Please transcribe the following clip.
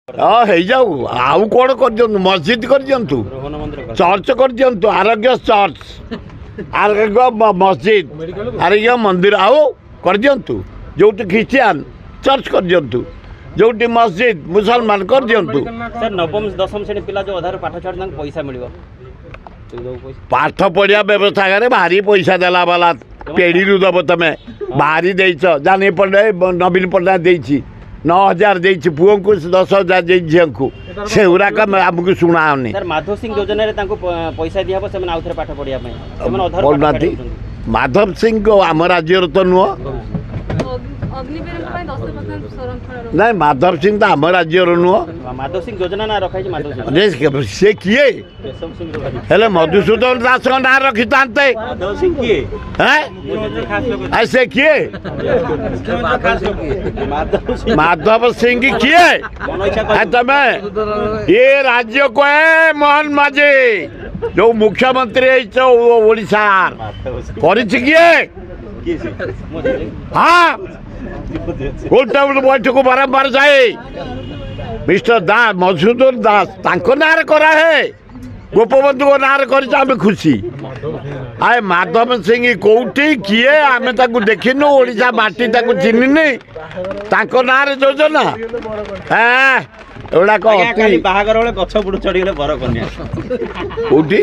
हाँ हो जाऊ आउ कौन कर दियंतु मस्जिद कर दियंतु चर्च कर दियंतु आरोग्य चर्च आरोग्य मस्जिद आरोग्य मंदिर आउ कर दियंतु जोटी ख्रिस्टियान चर्च कर दियंतु जोटी मस्जिद मुसलमान कर दियंतु। सर नवम दशम श्रेणी पिला जो अधार पाठ छाड़ पैसा मिल पाठ पढ़िया व्यवस्था करे भारी पैसा देला वाला पेढ़ी रू दब तुम भारी देच जानी पड़े नवीन पट्टनायक देछि 9,000 देछि पुओं को 10,000 दे झील को से गुराक आमको शुणानी। सर माधव सिंह योजना रे तांको पैसा दिया से आउ थे पाठ पढ़िया माधव सिंह को आम राज्य तो नुह नहीं माधव सिंह तो आम राज्य नुह माधव सिंह योजना ना रखा से किए हेले मधुसूदन दास ना रखी था से किए माधव सिंह किए तमें ये राज्य को है मोहन माझी जो मुख्यमंत्री ओडिशा किए हाँ बैठक बारंबार जाए मिस्टर दास मधुसूदन दास ना करा है गोपबंधु ना कर खुशी आए माधव सिंह कौटी किए आम देखिनु ओडिशा माटी चिन्हनी ना योजना एगुड़ा बाहागर गछ बुड़ चढ़ी बर कन्या कौटी